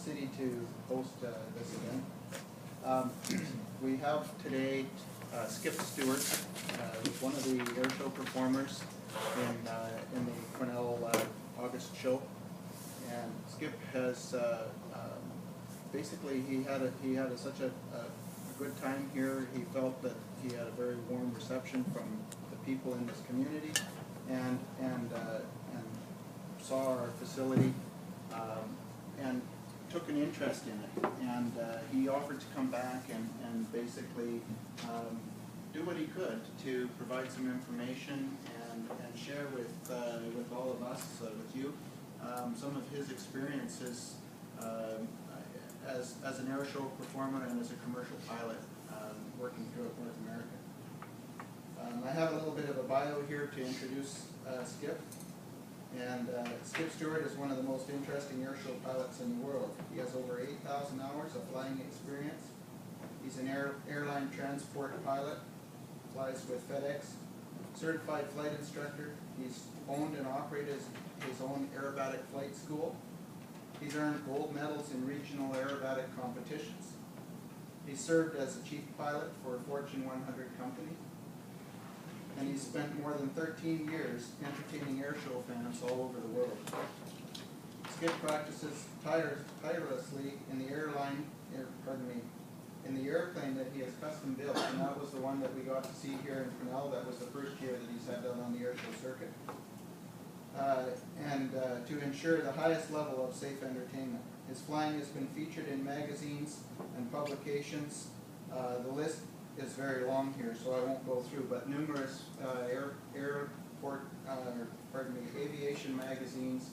city to host this event. We have today Skip Stewart, one of the air show performers in the Quesnel August show, and Skip has basically he had such a good time here. He felt that he had a very warm reception from the people in this community, and saw our facility and took an interest in it, and he offered to come back and basically do what he could to provide some information and share with all of us, with you, some of his experiences as an air show performer and as a commercial pilot working throughout North America. I have a little bit of a bio here to introduce Skip. And Skip Stewart is one of the most interesting air show pilots in the world. He has over 8,000 hours of flying experience. He's an airline transport pilot, flies with FedEx, certified flight instructor. He's owned and operated his own aerobatic flight school. He's earned gold medals in regional aerobatic competitions. He served as a chief pilot for a Fortune 100 company. And he's spent more than 13 years entertaining air show fans all over the world. Skip practices tirelessly in the in the airplane that he has custom built, and that was the one that we got to see here in Quesnel. That was the first year that he's had that on the air show circuit. To ensure the highest level of safe entertainment. His flying has been featured in magazines and publications. The list is very long here, so I won't go through, but numerous aviation magazines,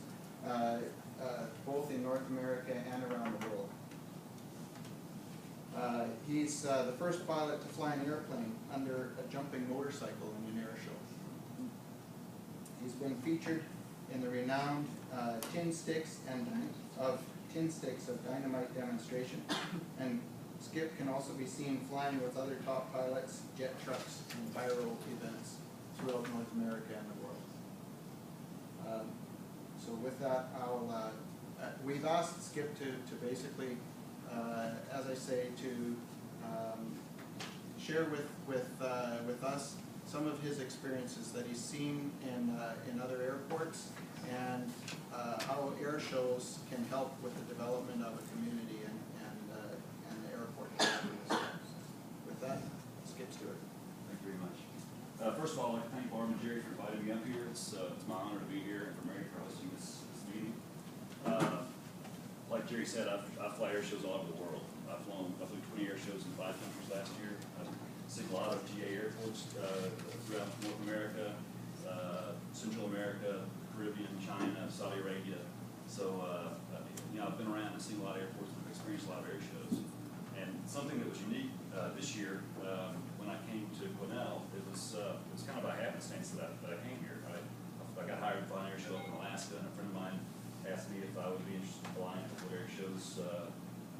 both in North America and around the world. He's the first pilot to fly an airplane under a jumping motorcycle in an air show. He's been featured in the renowned tin sticks of dynamite demonstration, and Skip can also be seen flying with other top pilots, jet trucks, and pyro events throughout North America and the world. So with that, we've asked Skip to basically, as I say, to share with us some of his experiences that he's seen in other airports, and how air shows can help with the development of a community and the airport. With that, Skip Stewart. Thank you very much. First of all, I'd like to thank Barb and Jerry for inviting me up here. It's my honor to be here, and for Mary for hosting this meeting. Like Jerry said, I fly air shows all over the world. I flew 20 air shows in 5 countries last year. I've seen a lot of GA airports throughout North America, Central America, Caribbean, China, Saudi Arabia. So, I've been around and seen a lot of airports and experienced a lot of air shows. And something that was unique this year, when I came to Quesnel, it was kind of by happenstance that I came here. I got hired to fly an air show up in Alaska, and a friend of mine asked me if I would be interested in flying a couple air shows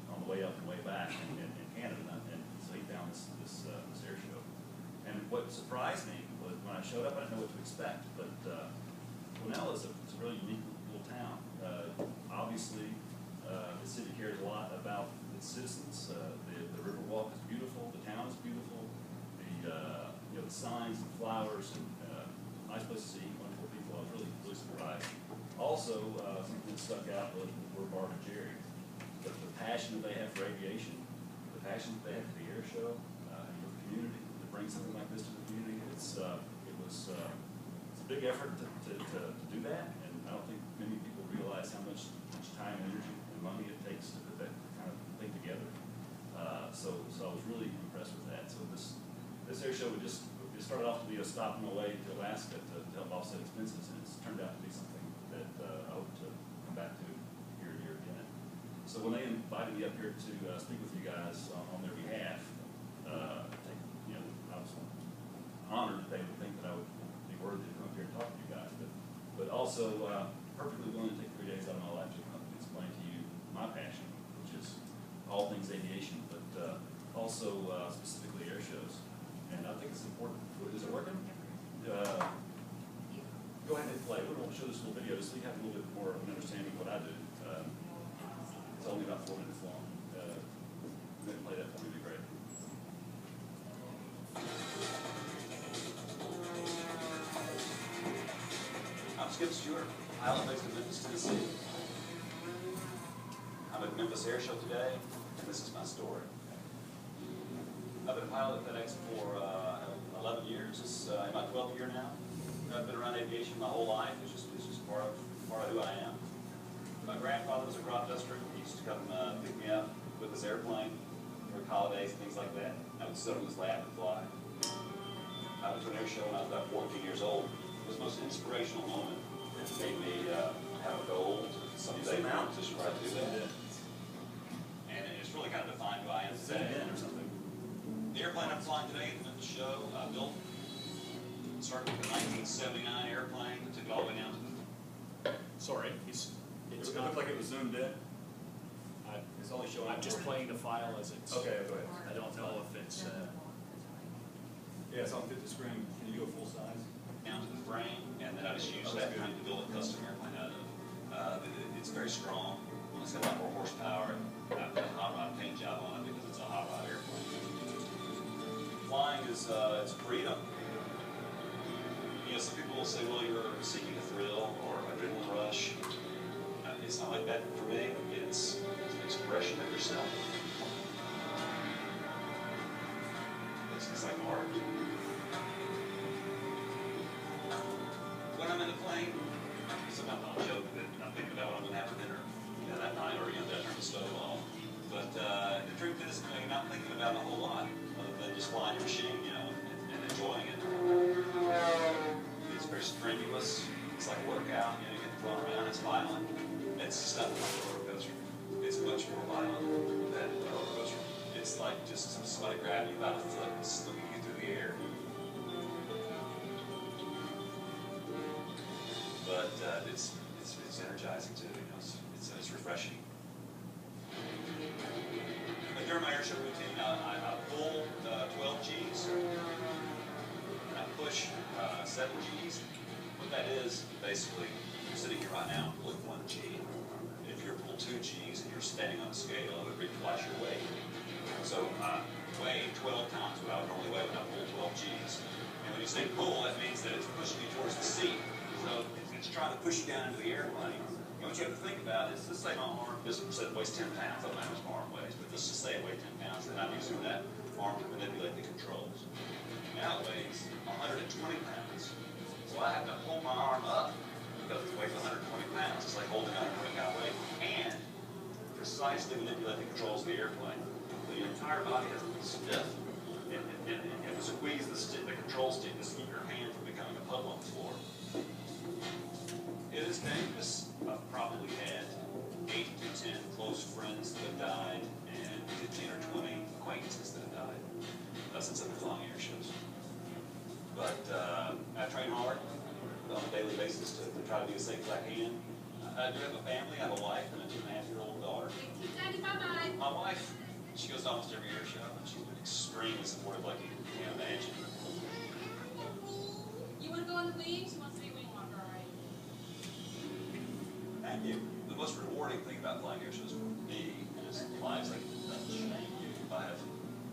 on the way up and way back in Canada, and so he found this air show. And what surprised me was when I showed up, I didn't know what to expect, but Quesnel is a really unique little town. Obviously, the city cares a lot about its citizens. The river walk is beautiful. The town is beautiful. The signs and flowers and nice place to see, wonderful people. I was really surprised. Also, something that stuck out was were Barb and Jerry. The passion that they have for aviation, the passion that they have for the air show, and for the community, to bring something like this to the community. It's a big effort to do that, and I don't think many people realize how much time, energy, and money it takes to put that kind of thing together. So I was really impressed with that. So this air show it started off to be a stop on the way to Alaska to help offset expenses, and it's turned out to be something that I hope to come back to here again. So when they invited me up here to speak with you guys on their behalf, I was honored that they would think that I would be worthy to come up here and talk to you guys, but also perfectly willing to take 3 days out of my life to come up and explain to you my passion, which is all things aviation, but also specifically air shows. And I think it's important. Is it working? Go ahead and play. We're going to show this little video just so you have a little bit more of an understanding of what I do. It's only about 4 minutes long. Go ahead and play that for me, it'd be great. I'm Stewart, pilot based in Memphis, Tennessee. I'm at Memphis Air Show today, and this is my story. I've been a pilot at FedEx for 11 years. It's in my 12th year now. I've been around aviation my whole life. It's just part of who I am. My grandfather was a crop duster. He used to come pick me up with his airplane for holidays and things like that. I would sit on his lap and fly. I went to an air show when I was about 14 years old. It was the most inspirational moment. It made me have a goal to someday be in a position where I do that. And it's really kind of defined who I am today. Or something. The airplane I'm flying today at the show, built, started with a 1979 airplane that took it all the way down to the... Sorry, It it's looked not, like it was zoomed in. It's only showing. I'm just playing the file as it's. Okay, go ahead. I don't know if it's, Yeah, it's on 50 screen. Can you go full size? down to the frame, and then I just use that kind to build a custom airplane out of. It's very strong. It's got a lot more horsepower. I put a hot rod paint job on it because it's a hot rod airplane. Flying is it's freedom. You know, some people will say, well, you're seeking a thrill or adrenaline rush. It's not like that for me. It's an expression of yourself. It's like art. When I'm in the plane, sometimes I'll joke that I'm thinking about what I'm going to have for dinner that night, or that I turn the stove off. But the truth is, you're not thinking about a whole lot other than just flying your machine, and enjoying it. It's very strenuous. It's like a workout. You get thrown around. It's violent. It's stuff like a roller coaster. It's much more violent than a roller coaster. It's like just somebody grabbing you by the foot and slinging you through the air. But it's energizing too. It's refreshing. But during my airshow routine, I pull 12 Gs and I push 7 Gs. What that is, basically, you're sitting here right now, pull 1 G. If you're pull 2 Gs and you're standing on a scale, it would be twice your weight. So I weigh 12 times what I would normally weigh when I pull 12 Gs. And when you say pull, that means that it's pushing you towards the seat. So it's trying to push you down into the airplane. And what you have to think about is, let's say my arm, this weighs 10 pounds. I don't know how much my arm weighs, but let's just say it weighs 10 pounds, and I'm using that arm to manipulate the controls. Now it weighs 120 pounds. So I have to hold my arm up because it weighs 120 pounds. It's like holding 120 pound weight and precisely manipulate the controls of the airplane. So your entire body has to be stiff and to squeeze the control stick to keep your hand from becoming a puddle on the floor. It is dangerous. I've probably had 8 to 10 close friends that have died and 15 or 20 acquaintances that have died since I've been flying air shows. But I train hard on a daily basis to try to be as safe as I can. I do have a family. I have a wife and a 2.5-year-old daughter. My wife, she goes to almost every air show, and she's been extremely supportive, like you can imagine. You want to go on the wing? She wants to be wing walker, all right? Thank you. The most rewarding thing about flying air shows for me is lives I can touch. I have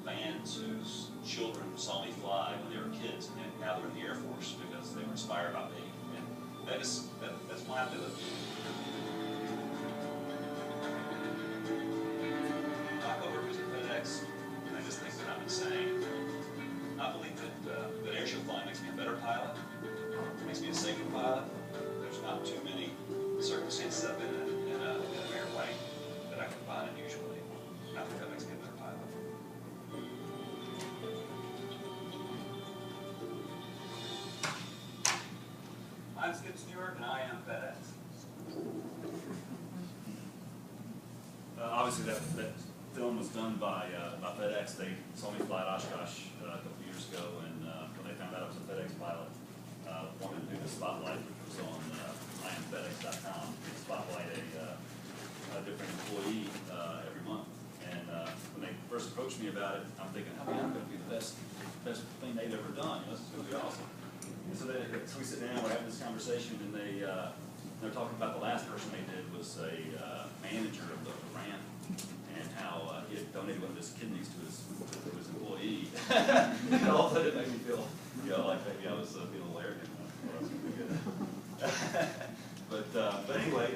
fans whose children saw me fly when they were kids, and now they're in the Air Force because they were inspired by me. And that's why I do it. My coworkers at FedEx, and they just think that I'm insane. I believe that air show flying makes me a better pilot. It makes me a safer pilot. There's not too many circumstances I've been in an airplane that I can find unusually. I think that makes me a better pilot. I'm Stewart, and I am FedEx. Obviously, that film was done by FedEx. They saw me fly at Oshkosh a couple years ago, and when they found out I was a FedEx pilot, wanted to do the spotlight, which was on IamFedEx.com. Spotlight a different employee every month. And when they first approached me about it, I'm thinking, oh, man, I'm going to be the best thing they've ever done. This is going to be awesome. And so we sit down, we're having this conversation, and they're talking about the last person they did was a manager of the ramp kidneys to his employee. And all of a sudden it made me feel, like maybe I was being a little arrogant. But anyway,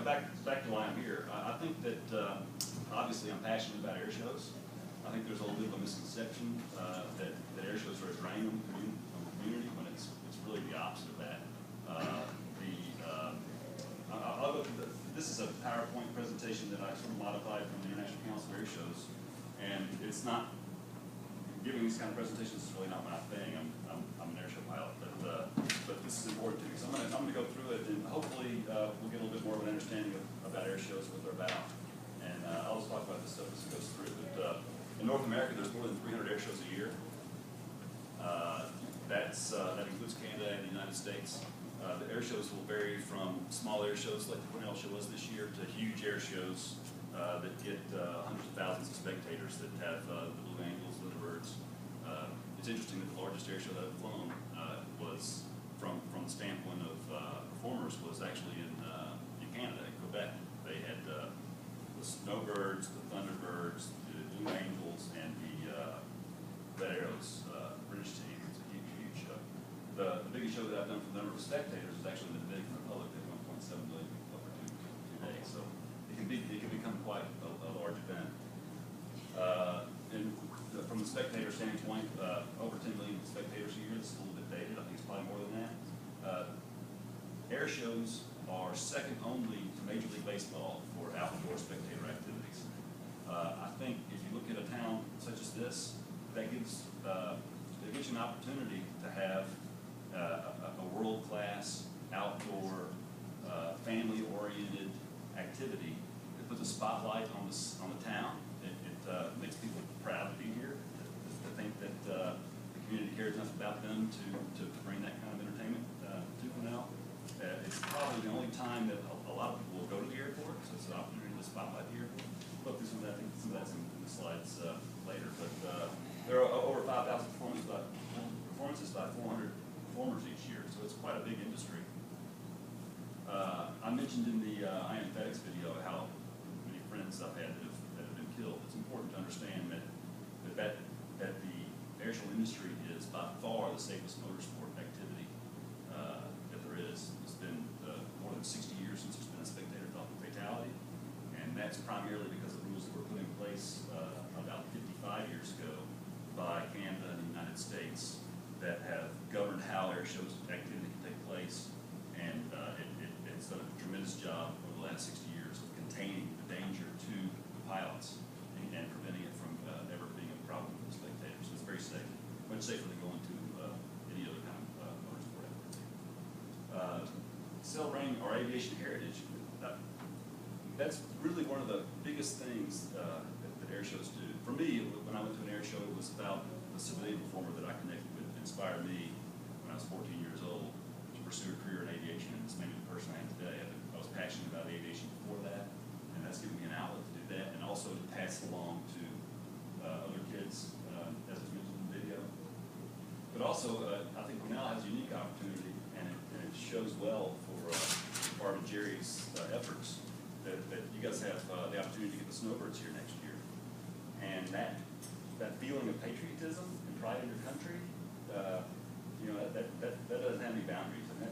back to why I'm here. I think that obviously I'm passionate about air shows. I think there's a little bit of a misconception that air shows are a drain on the community when it's really the opposite of that. I'll go through this is a PowerPoint presentation that I sort of modified from the International Council of Air Shows, and it's not giving these kind of presentations is really not my thing. I'm an air show pilot, but this is important to me. So I'm gonna go through it, and hopefully we'll get a little bit more of an understanding about air shows, what they're about, and I'll just talk about this stuff as it goes through. But in North America, there's more than 300 air shows a year. That includes Canada and the United States. The air shows will vary from small air shows like the Quesnel show was this year to huge air shows that get hundreds of thousands of spectators that have the Blue Angels, the Birds. It's interesting that the largest air show that I've flown was from the standpoint of performers was actually in Canada, in Quebec. They had the Snowbirds, the Thunderbirds, the Blue Angels, and the Red Arrows British team. It's a huge show. The biggest show that I've done for the number of spectators is actually in the Dominican Republic at 1.7 million people over two days. So it can become quite a large event. From the spectator standpoint, over 10 million spectators a year. This is a little bit dated. I think it's probably more than that. Air shows are second only to Major League Baseball for outdoor spectator activities. I think if you look at a town such as this, that gives you an opportunity to have a world-class outdoor family-oriented activity that puts a spotlight on the town. It makes people proud to be here, to think that the community cares enough about them to bring that kind of entertainment to Quesnel. It's probably the only time that a lot of people will go to the airport, so it's an opportunity to spotlight the airport. Look through some of that, I think some of that's in the slides later. But there are over 5,000 performances by 400 performers each year, so it's quite a big industry. I mentioned in the I Am FedEx video how many friends I've had that have been killed. It's important to understand that the air show industry is by far the safest motorsport activity that there is. It's been more than 60 years since there's been a spectator fatality, and that's primarily because of rules that were put in place about 55 years ago by Canada and the United States that have governed how air shows activity can take place, and it's done a tremendous job over the last 60 years of containing the danger to the pilots and preventing it from ever being a problem for the spectators. So it's very safe, much safer than going to any other kind of motorsport activity. Celebrating our aviation heritage, that's really one of the biggest things that air shows do. For me, when I went to an air show, it was about the civilian performer that I connected with. It inspired me when I was 14 years old to pursue a career in aviation, and it's made me the person I am today. I was passionate about aviation before that, and that's given me an outlet to do that, and also to pass it along to other kids, as was mentioned in the video. But also, I think Quesnel has a unique opportunity, and it shows well for Barb and Jerry's efforts that you guys have the opportunity to get the Snowbirds here next year. And that feeling of patriotism and pride in your country, that doesn't have any boundaries, and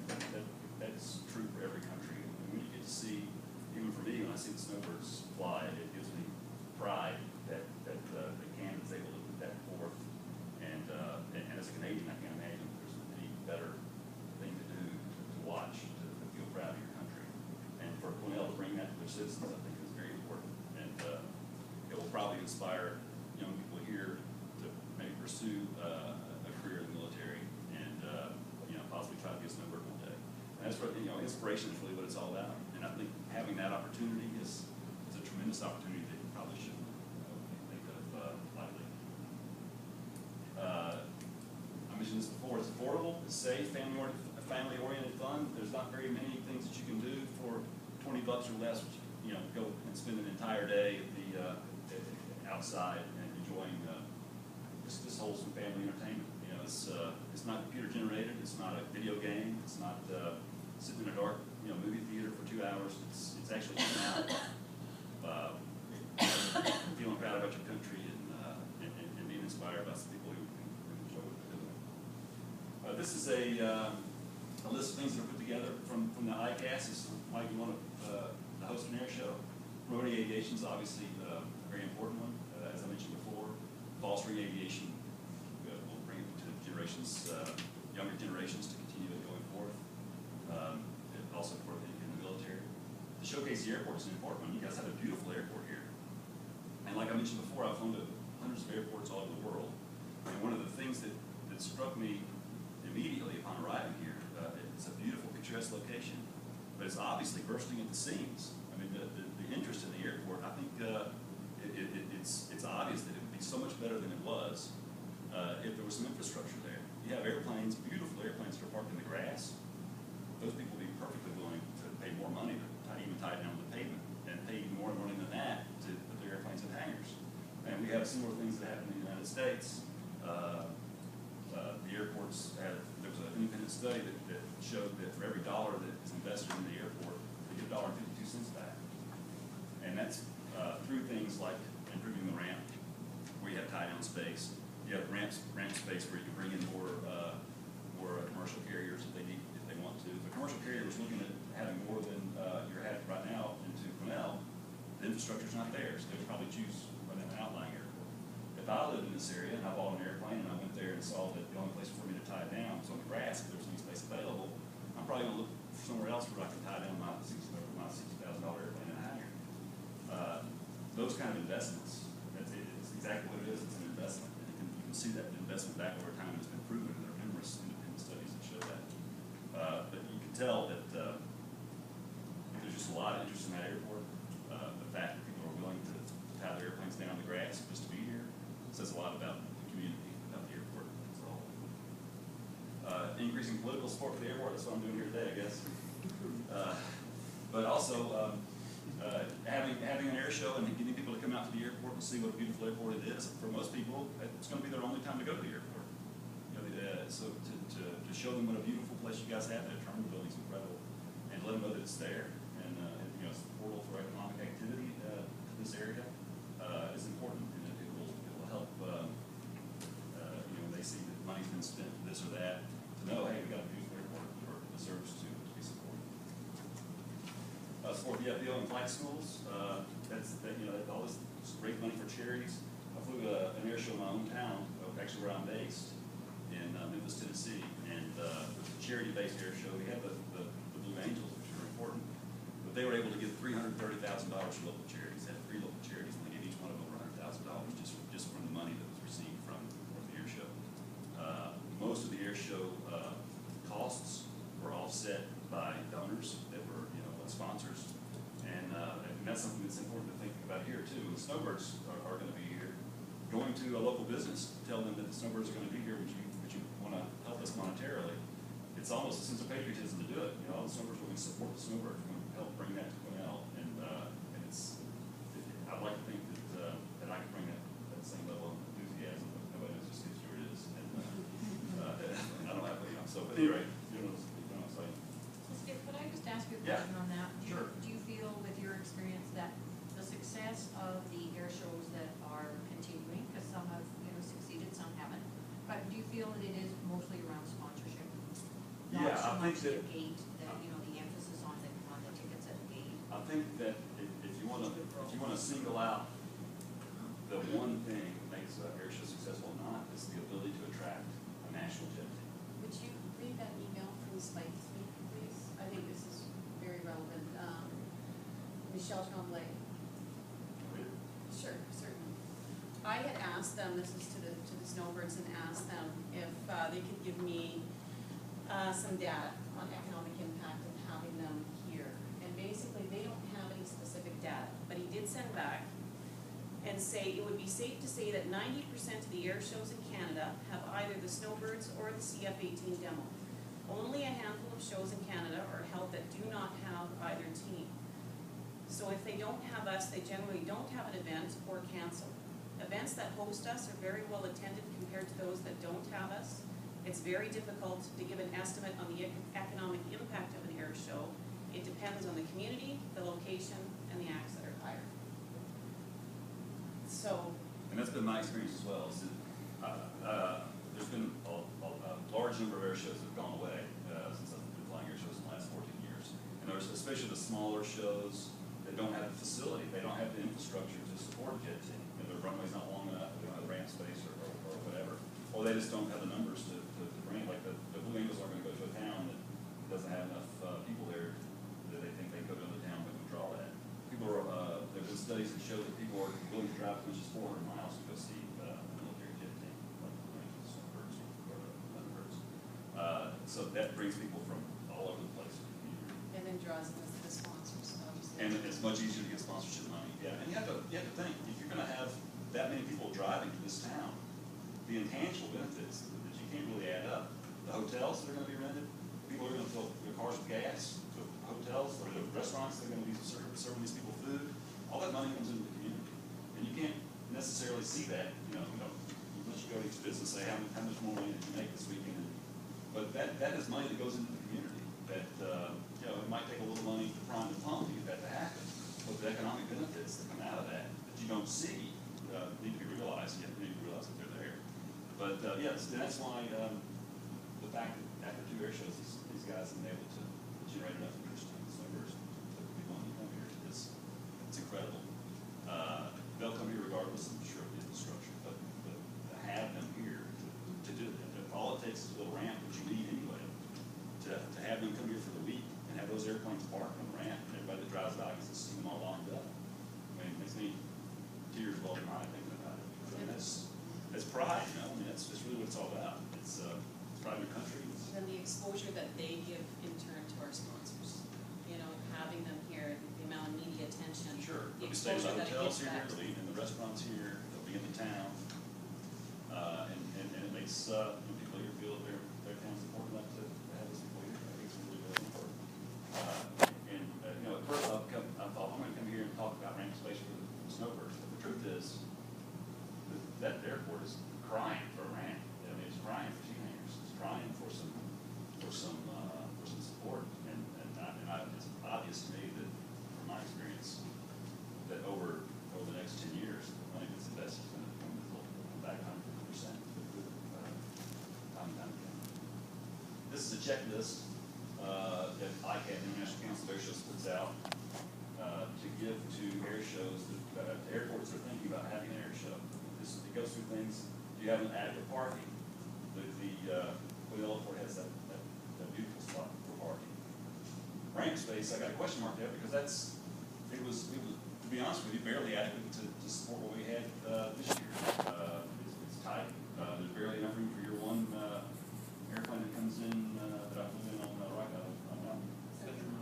that's true for every country. And when you get to see, even for me, when I see the Snowbirds fly, it gives me pride that Canada's able to put that forth. And as a Canadian, I can't imagine there's any better thing to do to watch, to feel proud of your country. And for Quesnel to bring that to their citizens, I think is very important. And it will probably inspire young people here to maybe pursue a career in the military and possibly try to be a snowbird one day. And that's what, inspiration is really what it's all about. And I think having that opportunity is a tremendous opportunity that you probably shouldn't think of lightly. I mentioned this before. It's affordable, it's safe, family-oriented fun. There's not very many things that you can do for $20 or less. Go and spend an entire day at the outside and enjoying this wholesome family entertainment. It's not computer generated. It's not a video game. It's not sitting in a dark movie theater for 2 hours. It's actually getting out, feeling proud of excited about your country and being inspired by some people who enjoy what they're doing. This is a list of things that are put together from the ICAS. This is why you want to host an air show. Rotary aviation is obviously a very important one. As I mentioned before, fostering aviation will bring it to generations, younger generations to continue it going forth. Also for in the military. To showcase the airport is an important one. You guys have a beautiful airport here. And like I mentioned before, I've flown to hundreds of airports all over the world. And one of the things that struck me immediately upon arriving here, it's a beautiful, picturesque location, but it's obviously bursting at the seams. I mean, the interest in the airport, I think it's obvious that it would be so much better than it was if there was some infrastructure there. You have airplanes, beautiful airplanes that are parked in the grass. Those people would be perfectly willing to pay more money to even tie it down to the pavement and pay even more money than that to put their airplanes in hangars. And we have similar things that happen in the United States. The airports there was an independent study that showed that for every dollar that is invested in the airport, they get $1.52 back. And that's through things like improving the ramp, where you have tie-down space. You have ramp space where you can bring in more commercial carriers if they want to. If a commercial carrier was looking at having more than you're having right now into Quesnel, the infrastructure's not there, so they'd probably choose an outlying airport. If I lived in this area and I bought an airplane and I went there and saw that the only place for me to tie it down was on the grass, if there was any space available, I'm probably going to look somewhere else where I can tie down my $60,000 airplane in a hangar. Those kind of investments, it's exactly what it is. It's an investment. And you can see that investment back over time has been proven, and there are numerous independent studies that show that. But you can tell that there's just a lot of interest in that airport. The fact that people are willing to tie their airplanes down the grass just to be here says a lot about the community, about the airport as a whole. Increasing political support for the airport, that's what I'm doing here today, I guess. But also having an air show and getting people to come out to the airport and see what a beautiful airport it is. For most people, it's going to be their only time to go to the airport. You know, so to show them what a beautiful place you guys have, that terminal building's incredible, and let them know that it's there. And you know, it's a portal for economic activity to this area is important, and it will help. You know, when they see that money's been spent for this or that, to know, hey, we got a beautiful airport for the service to be supported. Support the FBO and flight schools. You know, all this great money for charities. I flew an air show in my own town, actually where I'm based, in Memphis, Tennessee, and it was a charity-based air show. We had the Blue Angels, which are important, but they were able to give $330,000 to local charities. They had 3 local charities, and they gave each one of them over $100,000 just from the money that was received from the air show. Most of the air show costs were offset by donors that were, you know, sponsors, and that's something that's important to think about here too. The snowbirds are going to be here. Going to a local business, tell them that the snowbirds are going to be here, would you want to help us monetarily? It's almost a sense of patriotism to do it. You know, all the snowbirds, we're going to support the snowbirds, we're going to help bring that to Quesnel, and I'd like to think that I can bring that same level of enthusiasm, but nobody knows who Stewart is, and I don't have, you know, so, but anyway, you know what I'm saying. Skip, could I just ask you a Yeah. question on that? Sure. Do you feel with your experience that the success of the air shows that are continuing, because some have, you know, succeeded, some haven't, but do you feel that it is mostly around sponsorship? Yeah, Not so I think much that- the gate, that, you know, the emphasis on the tickets at the gate? I think that if you want to single out the one thing that makes an air show successful or not, it's the ability to attract a national jet team. Would you read that email from Spike to me, please? I think this is very relevant. Michelle Tremblay. Sure, certainly. I had asked them, this is to the snowbirds, and asked them if they could give me some data on economic impact of having them here. And basically, they don't have any specific data, but he did send back and say it would be safe to say that 90% of the air shows in Canada have either the snowbirds or the CF-18 demo. Only a handful of shows in Canada are held that do not have either team. So if they don't have us, they generally don't have an event or cancel. Events that host us are very well attended compared to those that don't have us. It's very difficult to give an estimate on the economic impact of an air show. It depends on the community, the location, and the acts that are hired. So that's been my experience as well, is that, there's been a large number of air shows that have gone away, since I've been flying air shows in the last 14 years. And there's, especially the smaller shows that don't have the facility, they don't have the infrastructure to support a jet team. You know, their runway's not long enough, they don't have ramp space or whatever. Or they just don't have the numbers to bring, like the Blue Angels aren't gonna go to a town that doesn't have enough people there that they think they can go to another town that would draw that. People are, there's been studies that show that people are willing to drive as much as 400 miles to go see a military jet team, like the Blue Angels or the Thunderbirds. So that brings people from all over the place. And then draws in the sponsors, obviously. And it's much easier to get sponsorship money, yeah. And you have to think, if you're gonna have that many people driving to this town, the intangible benefits that you can't really add up, the hotels that are gonna be rented, people are gonna fill their cars with gas, the hotels, or the restaurants that are gonna be serving these people food, all that money comes into the community. And you can't necessarily see that, unless you go to each business and say, how much more money did you make this weekend? But that is money that goes into the community, that, it might take a little money to prime the pump to get that to happen, but the economic benefits that come out of that you don't see, need to be realized. You need to realize that they're there. But, yes, that's why, the fact that after 2 air shows, these guys have been able to generate enough interest in the snowbirds that people want to come here. It's incredible. They'll come here regardless, I'm sure, of the infrastructure, but to have them here to do that, all it takes is a little ramp, which you need anyway, to have them come here for the week and have those airplanes parked on the ramp, and everybody that drives by gets to see them all lined up. I mean, it makes me tears well in my eye thinking about it. I mean, that's pride, I mean, that's really what it's all about. It's pride in your country. And the exposure that they give in turn to our sponsors, having them here, the amount of media attention. Sure. The They'll be staying in exposure the that it hotels gives here, back. they'll be in the restaurants here, they'll be in the town. And it makes people here feel that their town's important enough to have these people here. I think it's really, really important. At first I thought I'm going to come here and talk about ramp space for the snowbirds. But the truth is, that airport is crying for a ramp. I mean, it's crying for seat hangers. It's crying for some support. And it's obvious to me that, from my experience, that over the next 10 years, the money that's invested is going to come back 100%. Time and time again. This is a checklist that ICAT, International Council of Air Shows, puts out to give to air shows that airports are thinking about having an air show. It goes through things. Do you have an adequate parking? The Quesnel Airport has that beautiful spot for parking. Ramp space, I got a question mark there because it was to be honest with you, barely adequate to support what we had this year. It's tight. There's barely enough room for your one airplane that comes in that I flew in on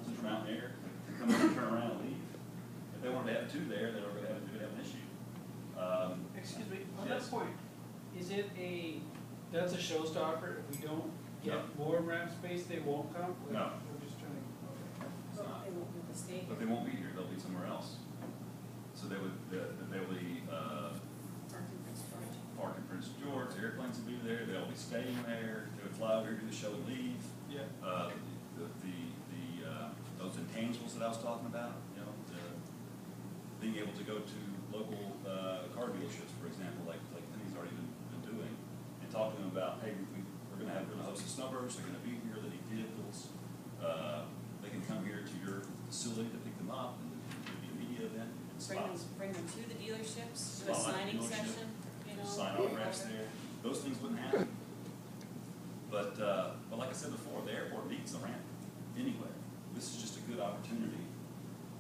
Central Mountain Air to come in and turn around and leave. If they wanted to have 2 there, they would have an issue. Excuse me, on Yes. that point, is it that's a showstopper? If we don't get more ramp space, they won't come? No. We're just trying to, It's not. They won't be staying. But they won't be here, they'll be somewhere else. So they'll be park in Prince George, airplanes will be there, they'll be staying there, they would fly over here, do the show and leave. Yeah. Those intangibles that I was talking about, being able to go to local car dealerships, for example, like Penny's already been doing, and talk to them about, hey, we're going to host the snowbirds, they're going to be here, they need vehicles. They can come here to your facility to pick them up, and do the media event and spots. Bring them to the dealerships, do a Spotlight signing dealership, session, sign autographs there. Those things wouldn't happen. But like I said before, the airport needs a ramp anyway. This is just a good opportunity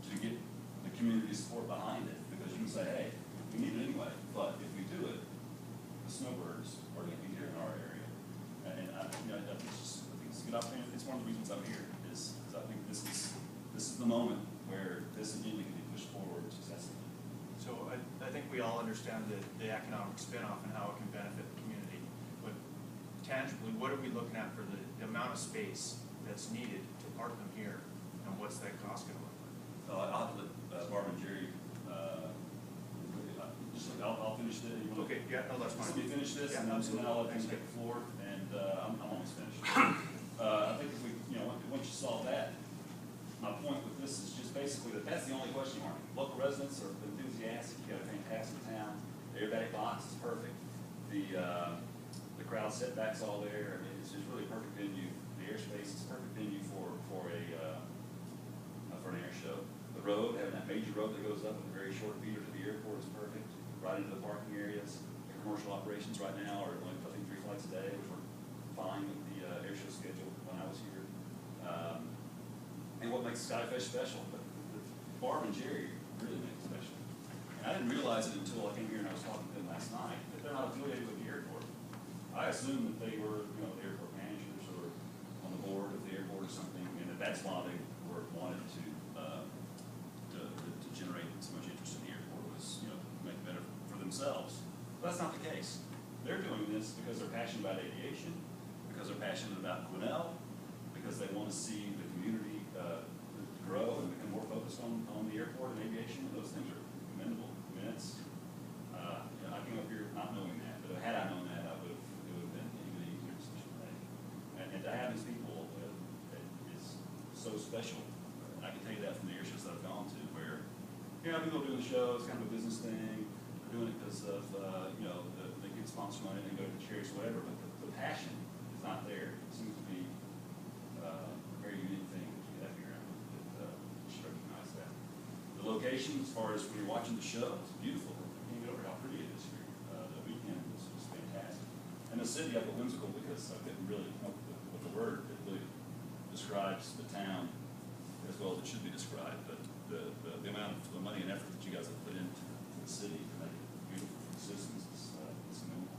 to get the community support behind it, because you can say, hey, we need it anyway, but if we do it, the snowbirds are going to be here in our area. And I think it's a good opportunity. It's one of the reasons I'm here, is I think this is the moment where this immediately can be pushed forward successfully. So I think we all understand the economic spin-off and how it can benefit the community. But tangibly, what are we looking at for the amount of space that's needed to park them here, and what's that cost going to look like? I'll have to let Barbara and Jerry, I'll finish this. Okay, yeah, no, that's fine. Let me finish this, Yeah, and then I'll let them absolutely. take the floor, and I'm almost finished. I think if we, once you solve that, my point with this is just basically that's the only question mark. Local residents are enthusiastic. You got a fantastic town. Everybody bought lots is perfect. The crowd setback's all there. I mean, it's just really a perfect venue. The airspace is a perfect venue for an air show. The road, having that major road that goes up with a very short feeder to the airport is perfect. Right into the parking areas. The commercial operations right now are only, I think, 3 flights a day, which were fine with the air show schedule when I was here. And what makes SkyFest special? The Barb and Jerry really make it special. And I didn't realize it until I came here and I was talking to them last night, that they're not affiliated with the airport. I assumed that they were, you know, the airport managers or on the board of the airport or something, and that's why they wanted to generate so much interest in the airport, was, you know, make it better for themselves. But that's not the case. They're doing this because they're passionate about aviation, because they're passionate about Quesnel, because they want to see the community grow and become more focused on the airport and aviation. And those things are commendable. I mean, it's, you know, I came up here not knowing that, but had I known that, it would have been an even easier decision to make. And to have these people is so special. I can tell you that from the air shows that I've gone to, where, you know, people doing the show, it's kind of a business thing. They're doing it because of, you know, they get sponsor money and they go to the charities, whatever, but the passion is not there. It seems to be a very unique thing that you have here. That should recognize that. The location, as far as when you're watching the show, it's beautiful. You can get over how pretty it is here. The weekend was fantastic. And the city, I put whimsical because I couldn't really come up with the word that really describes the town as well as it should be described, but the amount of the money and effort that you guys have put into the city to make it beautiful for the citizens is commendable.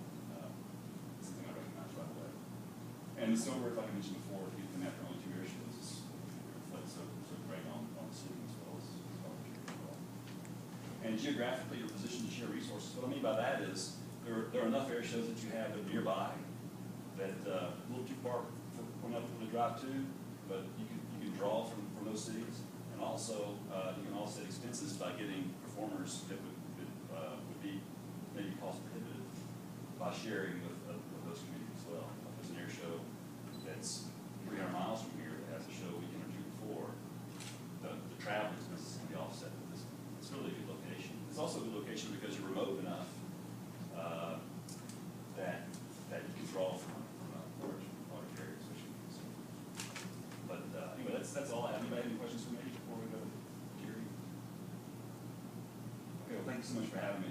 It's something I recognize right away. And the silver, like I mentioned before, even after only 2 air shows, reflects so great on the city as well as well. And geographically, you're positioned to share resources. What I mean by that is there are enough air shows that you have that are nearby that a little too far for enough people to drive to, but you can draw from those cities, and also you can offset expenses by getting performers that would be maybe cost prohibitive by sharing with those communities as well. If there's an air show that's 300 miles from here that has a show a weekend or 2 before, the travel expenses can be offset with this. It's really a good location. It's also a good location because you're remote enough that you can draw from large areas. But anyway, that's all I have. Anybody have any questions for me before we go to Jerry? Okay, well, thank you so much for having me.